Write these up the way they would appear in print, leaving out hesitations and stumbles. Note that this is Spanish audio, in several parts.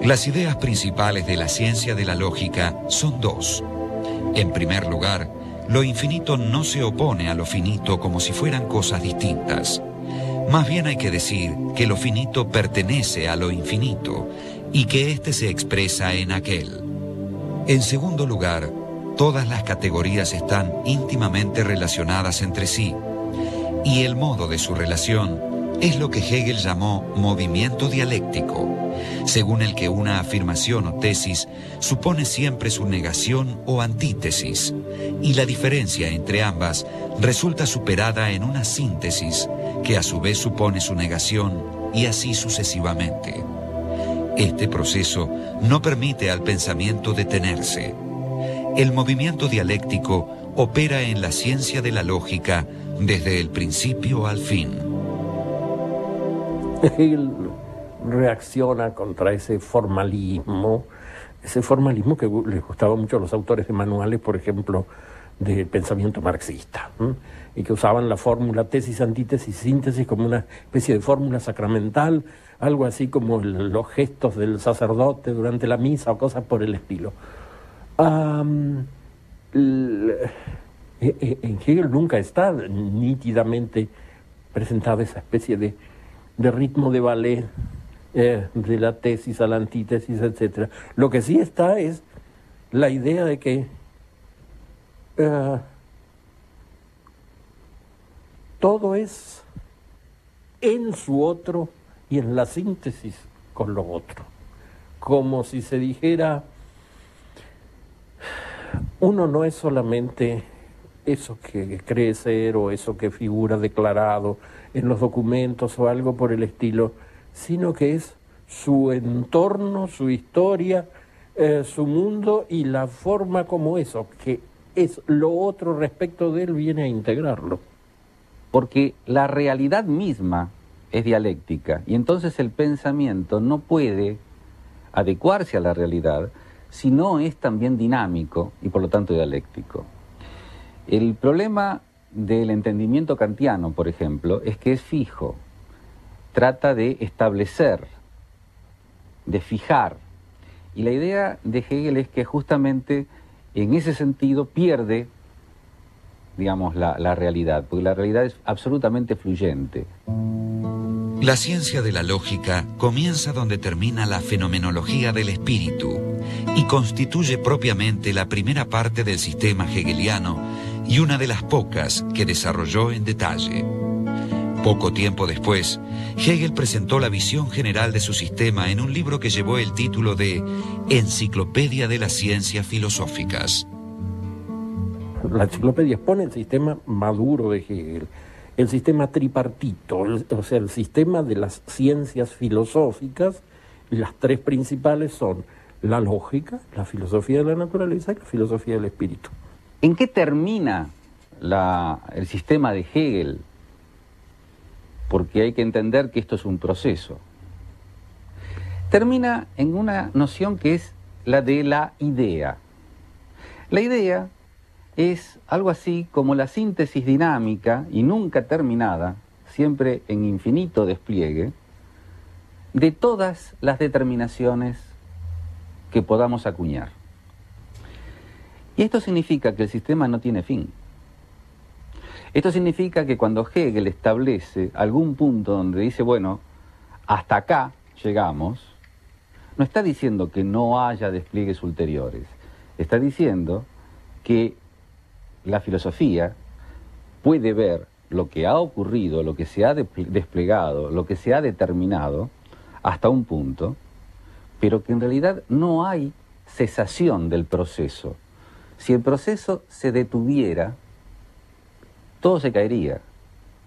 Las ideas principales de la ciencia de la lógica son dos. En primer lugar, lo infinito no se opone a lo finito como si fueran cosas distintas. Más bien hay que decir que lo finito pertenece a lo infinito y que éste se expresa en aquel. En segundo lugar, todas las categorías están íntimamente relacionadas entre sí, y el modo de su relación es lo que Hegel llamó movimiento dialéctico, según el que una afirmación o tesis supone siempre su negación o antítesis, y la diferencia entre ambas resulta superada en una síntesis que a su vez supone su negación, y así sucesivamente. Este proceso no permite al pensamiento detenerse. El movimiento dialéctico opera en la ciencia de la lógica desde el principio al fin. Hegel reacciona contra ese formalismo que les gustaba mucho a los autores de manuales, por ejemplo, del pensamiento marxista, y que usaban la fórmula tesis, antítesis, síntesis como una especie de fórmula sacramental, algo así como los gestos del sacerdote durante la misa o cosas por el estilo. En Hegel nunca está nítidamente presentada esa especie de ritmo de ballet, de la tesis a la antítesis, etc. Lo que sí está es la idea de que todo es en su otro y en la síntesis con lo otro. Como si se dijera, uno no es solamente eso que cree ser o eso que figura declarado en los documentos o algo por el estilo, sino que es su entorno, su historia, su mundo y la forma como eso, que es lo otro respecto de él, viene a integrarlo. Porque la realidad misma es dialéctica y entonces el pensamiento no puede adecuarse a la realidad si no es también dinámico y por lo tanto dialéctico. El problema del entendimiento kantiano, por ejemplo, es que es fijo. Trata de establecer, de fijar. Y la idea de Hegel es que justamente en ese sentido pierde, digamos, la realidad, porque la realidad es absolutamente fluyente. La ciencia de la lógica comienza donde termina la fenomenología del espíritu y constituye propiamente la primera parte del sistema hegeliano y una de las pocas que desarrolló en detalle. Poco tiempo después, Hegel presentó la visión general de su sistema en un libro que llevó el título de Enciclopedia de las Ciencias Filosóficas. La enciclopedia expone el sistema maduro de Hegel, el sistema tripartito, o sea, el sistema de las ciencias filosóficas. Las tres principales son la lógica, la filosofía de la naturaleza y la filosofía del espíritu. ¿En qué termina el sistema de Hegel? Porque hay que entender que esto es un proceso. Termina en una noción que es la de la idea. La idea es algo así como la síntesis dinámica y nunca terminada, siempre en infinito despliegue, de todas las determinaciones que podamos acuñar. Y esto significa que el sistema no tiene fin. Esto significa que cuando Hegel establece algún punto donde dice, bueno, hasta acá llegamos, no está diciendo que no haya despliegues ulteriores, está diciendo que la filosofía puede ver lo que ha ocurrido, lo que se ha desplegado, lo que se ha determinado hasta un punto, pero que en realidad no hay cesación del proceso. Si el proceso se detuviera, todo se caería,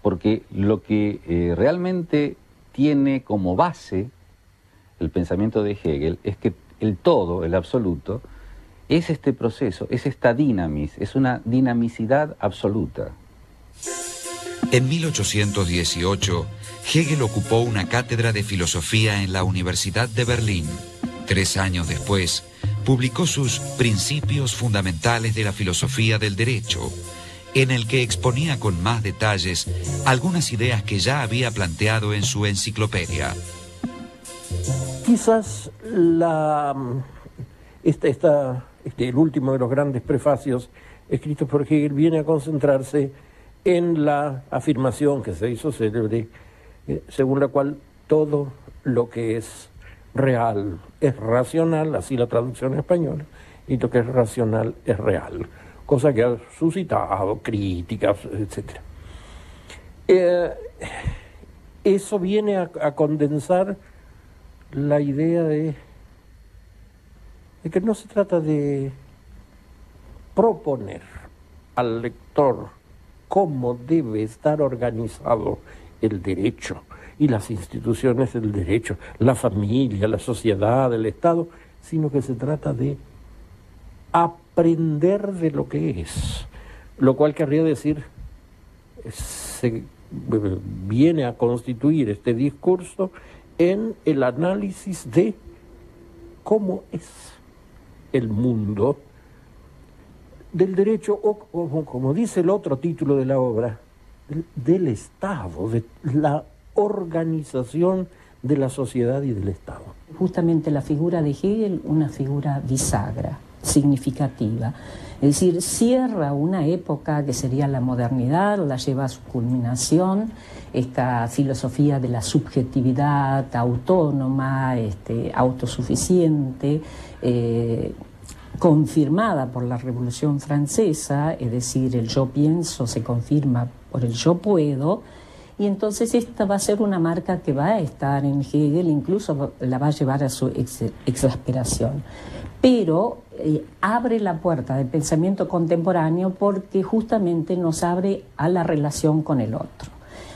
porque lo que realmente tiene como base el pensamiento de Hegel es que el todo, el absoluto, es este proceso, es esta dinamis, es una dinamicidad absoluta. En 1818, Hegel ocupó una cátedra de filosofía en la Universidad de Berlín. 3 años después, publicó sus Principios Fundamentales de la Filosofía del Derecho, en el que exponía con más detalles algunas ideas que ya había planteado en su enciclopedia. Quizás el último de los grandes prefacios escritos por Hegel viene a concentrarse en la afirmación que se hizo célebre, según la cual todo lo que es real es racional, así la traducción en español, y lo que es racional es real, cosa que ha suscitado críticas, etc. Eso viene a condensar la idea de que no se trata de proponer al lector cómo debe estar organizado el derecho y las instituciones del derecho, la familia, la sociedad, el Estado, sino que se trata de aprender de lo que es, lo cual querría decir, se viene a constituir este discurso en el análisis de cómo es el mundo del derecho, o como dice el otro título de la obra, del Estado, de la organización de la sociedad y del Estado. Justamente la figura de Hegel, una figura bisagra, significativa. Es decir, cierra una época que sería la modernidad, la lleva a su culminación, esta filosofía de la subjetividad autónoma, autosuficiente, confirmada por la Revolución Francesa, es decir, el yo pienso se confirma por el yo puedo, y entonces esta va a ser una marca que va a estar en Hegel, incluso la va a llevar a su exasperación. Pero abre la puerta del pensamiento contemporáneo porque justamente nos abre a la relación con el otro.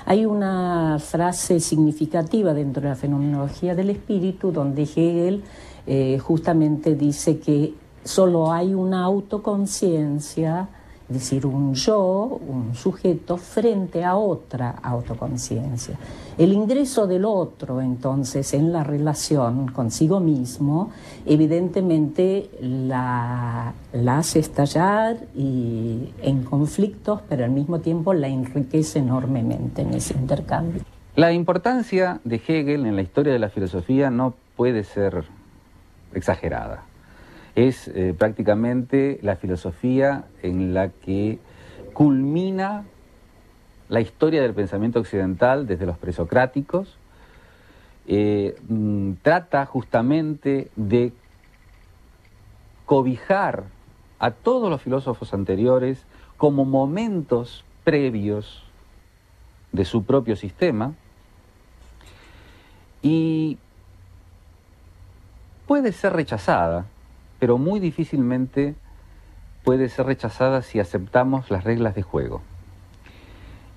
Hay una frase significativa dentro de la fenomenología del espíritu donde Hegel justamente dice que solo hay una autoconciencia, es decir, un yo, un sujeto, frente a otra autoconciencia. El ingreso del otro, entonces, en la relación consigo mismo, evidentemente la hace estallar y en conflictos, pero al mismo tiempo la enriquece enormemente en ese intercambio. La importancia de Hegel en la historia de la filosofía no puede ser exagerada. Es prácticamente la filosofía en la que culmina la historia del pensamiento occidental desde los presocráticos. Trata justamente de cobijar a todos los filósofos anteriores como momentos previos de su propio sistema, y puede ser rechazada, pero muy difícilmente puede ser rechazada si aceptamos las reglas de juego.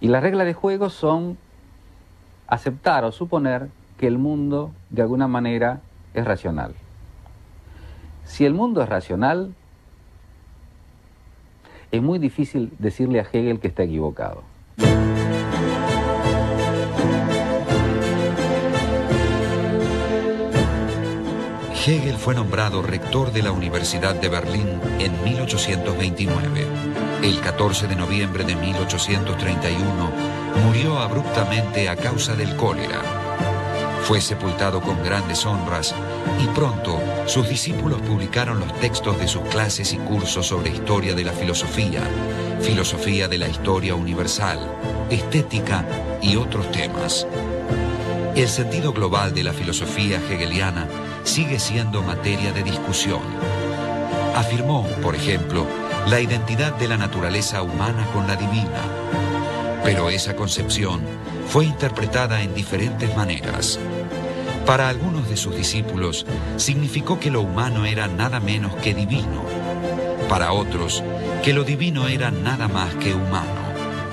Y las reglas de juego son aceptar o suponer que el mundo, de alguna manera, es racional. Si el mundo es racional, es muy difícil decirle a Hegel que está equivocado. Hegel fue nombrado rector de la Universidad de Berlín en 1829. El 14 de noviembre de 1831 murió abruptamente a causa del cólera. Fue sepultado con grandes honras y pronto sus discípulos publicaron los textos de sus clases y cursos sobre historia de la filosofía, filosofía de la historia universal, estética y otros temas. El sentido global de la filosofía hegeliana sigue siendo materia de discusión. Afirmó, por ejemplo, la identidad de la naturaleza humana con la divina. Pero esa concepción fue interpretada en diferentes maneras. Para algunos de sus discípulos, significó que lo humano era nada menos que divino. Para otros, que lo divino era nada más que humano.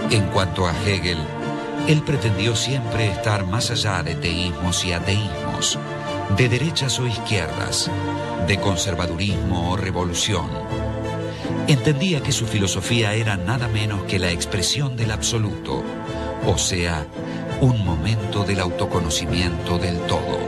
En cuanto a Hegel, él pretendió siempre estar más allá de teísmos y ateísmos, de derechas o izquierdas, de conservadurismo o revolución. Entendía que su filosofía era nada menos que la expresión del absoluto, o sea, un momento del autoconocimiento del todo.